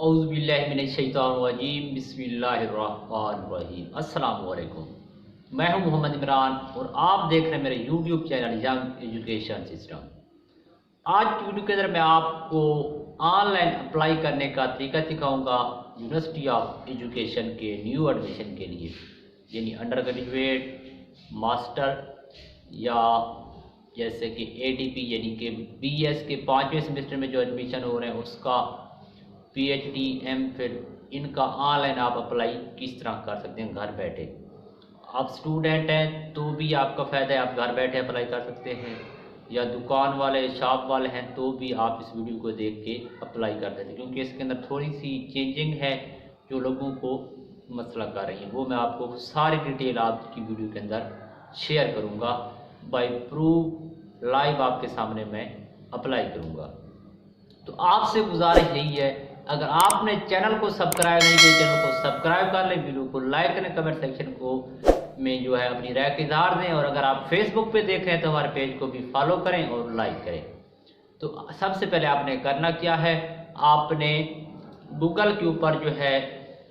औज़ुबिल्लाहिमिनश्शैतानिर्रजीम बिस्मिल्लाहिर्रहमानिर्रहीम। अस्सलाम वालेकुम। मैं हूं मोहम्मद इमरान और आप देख रहे हैं मेरे YouTube channel young education system. आज की वीडियो के अंदर मैं आपको ऑनलाइन अप्लाई करने का तरीका सिखाऊंगा यूनिवर्सिटी ऑफ एजुकेशन के न्यू एडमिशन के लिए, यानी अंडर ग्रेजुएट, मास्टर या जैसे कि ATP यानी कि BS के 5वें सेमेस्टर में जो एडमिशन हो रहे हैं उसका, PhD, MPhil, इनका ऑनलाइन आप अप्लाई किस तरह कर सकते हैं घर बैठे। आप स्टूडेंट हैं तो भी आपका फ़ायदा है, आप घर बैठे अप्लाई कर सकते हैं, या दुकान वाले शॉप वाले हैं तो भी आप इस वीडियो को देख के अप्लाई कर सकते हैं, क्योंकि इसके अंदर थोड़ी सी चेंजिंग है जो लोगों को मसला कर रही है। वो मैं आपको सारी डिटेल आपकी वीडियो के अंदर शेयर करूँगा, बाय प्रूफ लाइव आपके सामने मैं अप्लाई करूँगा। तो आपसे गुजारिश यही है, अगर आपने चैनल को सब्सक्राइब नहीं किया, चैनल को सब्सक्राइब कर लें, वीडियो को लाइक करें, कमेंट सेक्शन को में जो है अपनी राय का इज़हार दें, और अगर आप फेसबुक पे देख रहे हैं तो हमारे पेज को भी फॉलो करें और लाइक करें। तो सबसे पहले आपने करना क्या है, आपने गूगल के ऊपर जो है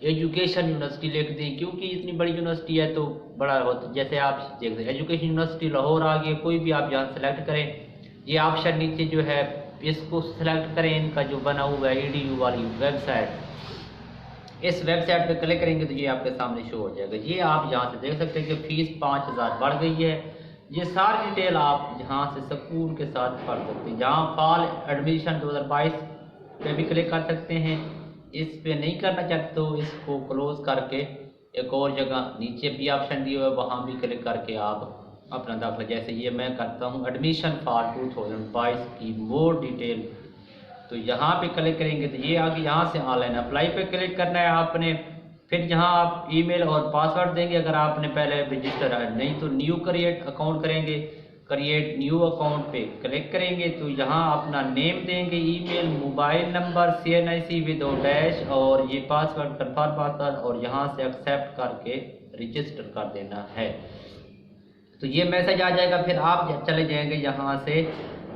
एजुकेशन यूनिवर्सिटी लिख दी, क्योंकि इतनी बड़ी यूनिवर्सिटी है तो बड़ा होता, जैसे आप देख रहे हैं एजुकेशन यूनिवर्सिटी लाहौर आ गई, कोई भी आप यहाँ सेलेक्ट करें। ये ऑप्शन नीचे जो है इसको सेलेक्ट करें, इनका जो बना हुआ है EDU वाली वेबसाइट, इस वेबसाइट पे क्लिक करेंगे तो ये आपके सामने शो हो जाएगा। ये आप यहाँ से देख सकते हैं कि फ़ीस 5000 बढ़ गई है। ये सारी डिटेल आप यहाँ से सुकून के साथ पढ़ सकते हैं। यहाँ फॉल एडमिशन 2022 पे भी क्लिक कर सकते हैं। इस पे नहीं करना चाहते तो इसको क्लोज करके एक और जगह नीचे भी ऑप्शन दिए हुए वहाँ भी क्लिक करके आप अपना दाखिला, जैसे ये मैं करता हूँ एडमिशन फॉर 2022 की मोर डिटेल, तो यहाँ पे क्लिक करेंगे तो ये आगे यहाँ से ऑनलाइन अप्लाई पे क्लिक करना है आपने। फिर यहाँ आप ईमेल और पासवर्ड देंगे अगर आपने पहले रजिस्टर है, नहीं तो न्यू क्रिएट अकाउंट करेंगे। क्रिएट न्यू अकाउंट पे क्लिक करेंगे तो यहाँ अपना नेम देंगे, email, mobile number, CNIC with dash और ये पासवर्ड कन्फर्म पासवर्ड, और यहाँ से एक्सेप्ट करके रजिस्टर कर देना है। तो ये मैसेज आ जाएगा। फिर आप चले जाएंगे यहाँ से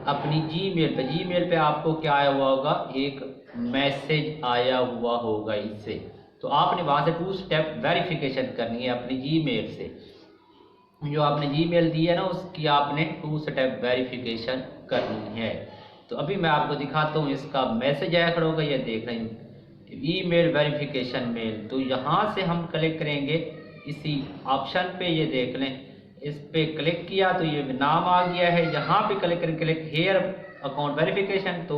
अपनी जीमेल पे आपको क्या आया हुआ होगा, एक मैसेज आया हुआ होगा इससे, तो आपने वहाँ से 2 स्टेप वेरिफिकेशन करनी है अपनी जीमेल से। जो आपने जीमेल दी है ना उसकी आपने 2 स्टेप वेरिफिकेशन करनी है। तो अभी मैं आपको दिखाता हूँ, इसका मैसेज आया खड़ा होगा, ये देख रहे हैं ईमेल वेरिफिकेशन मेल। तो यहाँ से हम क्लिक करेंगे इसी ऑप्शन पे, ये देख लें, इस पे क्लिक किया तो ये नाम आ गया है। यहाँ पे क्लिक करें, क्लिक हेयर अकाउंट वेरिफिकेशन, तो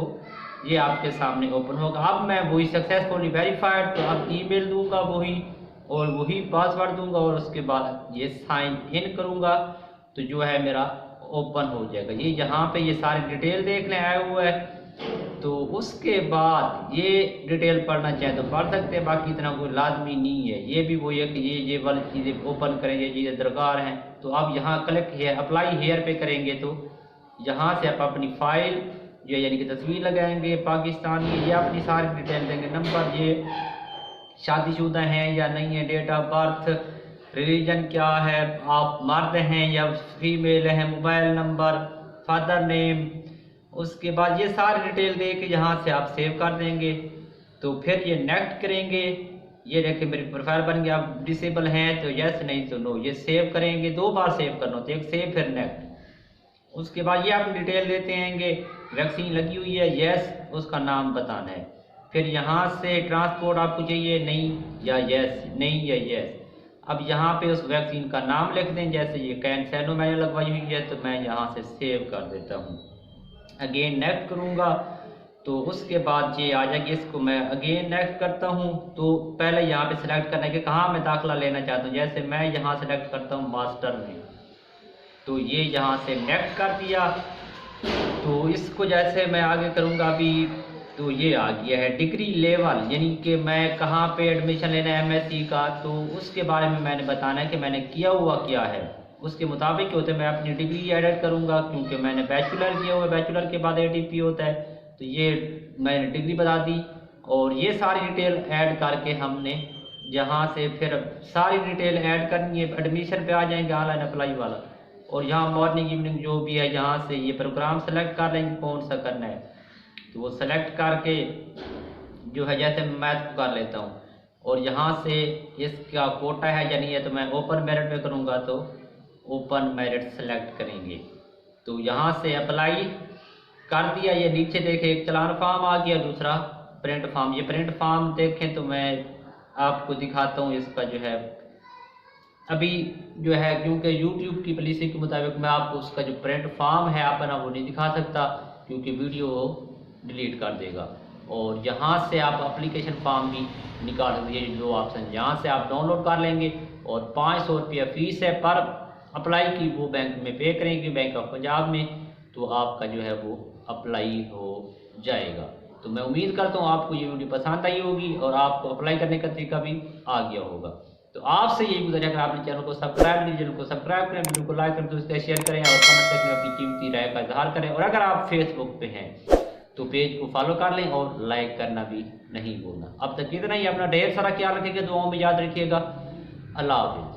ये आपके सामने ओपन होगा। अब मैं वही सक्सेसफुली वेरीफाइड, तो अब ईमेल दूंगा वही और वही पासवर्ड दूंगा और उसके बाद ये साइन इन करूंगा तो जो है मेरा ओपन हो जाएगा। ये यहाँ पे ये सारी डिटेल देख लें आया हुआ है। तो उसके बाद ये डिटेल पढ़ना चाहे तो पढ़ सकते हैं, बाकी इतना कोई लाजमी नहीं है। ये भी वही है कि ये वाली चीज़ें ओपन करें, ये चीज़ें दरकार हैं। तो आप यहाँ क्लिक हेयर अप्लाई हेयर पे करेंगे तो यहाँ से आप अपनी फ़ाइल ये यानी कि तस्वीर लगाएंगे पाकिस्तान की, ये अपनी सारी डिटेल देंगे, नंबर, ये शादीशुदा हैं या नहीं है, डेट ऑफ बर्थ, रिलीजन क्या है, आप मर्द हैं या फीमेल हैं, मोबाइल नंबर, फादर नेम। उसके बाद ये सारी डिटेल दे के यहाँ से आप सेव कर देंगे। तो फिर ये नेक्स्ट करेंगे, ये देखिए मेरी प्रोफाइल बन गया। आप डिसेबल हैं तो यस, नहीं तो नो। ये सेव करेंगे, 2 बार सेव करना होता है, एक सेव फिर नेक्स्ट। उसके बाद ये आप डिटेल देते हैंगे, वैक्सीन लगी हुई है, यस, उसका नाम बताना है। फिर यहाँ से ट्रांसपोर्ट आपको चाहिए, नहीं या यस, नहीं या यस। अब यहाँ पे उस वैक्सीन का नाम लिख दें, जैसे ये कैंसैनो मैंने लगवाई हुई है तो मैं यहाँ से सेव कर देता हूँ। अगेन नेक्स्ट करूँगा तो उसके बाद ये आ जाएगी। इसको मैं अगेन नेक्स्ट करता हूँ तो पहले यहाँ पे सिलेक्ट करना है कि कहाँ मैं दाखिला लेना चाहता हूँ। जैसे मैं यहाँ सेलेक्ट करता हूँ मास्टर में, तो ये यहाँ से नेक्स्ट कर दिया। तो इसको जैसे मैं आगे करूँगा अभी, तो ये आ गया है डिग्री लेवल, यानी कि मैं कहाँ पे एडमिशन लेना है MSc का, तो उसके बारे में मैंने बताना है कि मैंने किया हुआ क्या है। उसके मुताबिक होते मैं अपनी डिग्री एडिट करूँगा, क्योंकि मैंने बैचलर किया हुआ है, बैचलर के बाद ATP होता है, तो ये मैंने डिग्री बता दी। और ये सारी डिटेल ऐड करके हमने यहाँ से फिर सारी डिटेल ऐड करनी है। एडमिशन पे आ जाएंगे ऑनलाइन अप्लाई वाला, और यहाँ मॉर्निंग इवनिंग जो भी है यहाँ से ये प्रोग्राम सेलेक्ट कर लेंगे कौन सा करना है। तो वो सेलेक्ट करके जो है जैसे मैं मैथ को कर लेता हूँ और यहाँ से इसका कोटा है या नहीं है, तो मैं ओपन मेरिट में करूँगा तो ओपन मेरिट सेलेक्ट करेंगे। तो यहाँ से अप्लाई कर दिया। ये नीचे देखें एक चालान फॉर्म आ गया, दूसरा प्रिंट फॉर्म। ये प्रिंट फॉर्म देखें तो मैं आपको दिखाता हूँ इसका जो है अभी जो है, क्योंकि YouTube की पॉलिसी के मुताबिक मैं आपको उसका जो प्रिंट फॉर्म है अपना वो नहीं दिखा सकता, क्योंकि वीडियो डिलीट कर देगा। और यहाँ से आप एप्लीकेशन फॉर्म भी निकाल सकते हैं, जो ऑप्शन यहाँ से आप डाउनलोड कर लेंगे। और 500 रुपया फ़ीस है पर अप्लाई की, वो बैंक में पे करेंगे, बैंक ऑफ पंजाब में, तो आपका जो है वो अप्लाई हो जाएगा। तो मैं उम्मीद करता हूँ आपको ये वीडियो पसंद आई होगी और आपको अप्लाई करने का तरीका भी आ गया होगा। तो आपसे यही गुजारिश, अगर आपने चैनल को सब्सक्राइब नहीं, चैनल को सब्सक्राइब करें, वीडियो को लाइक करें, तो इसका शेयर करें और कमेंट सेक्शन में अपनी कीमती राय का इजहार करें। और अगर आप फेसबुक पे हैं तो पेज को फॉलो कर लें और लाइक करना भी नहीं भूलना। अब तक इतना ही, अपना ढेर सारा ख्याल रखिएगा, दुआओं में याद रखिएगा। अल्लाह हाफिज़।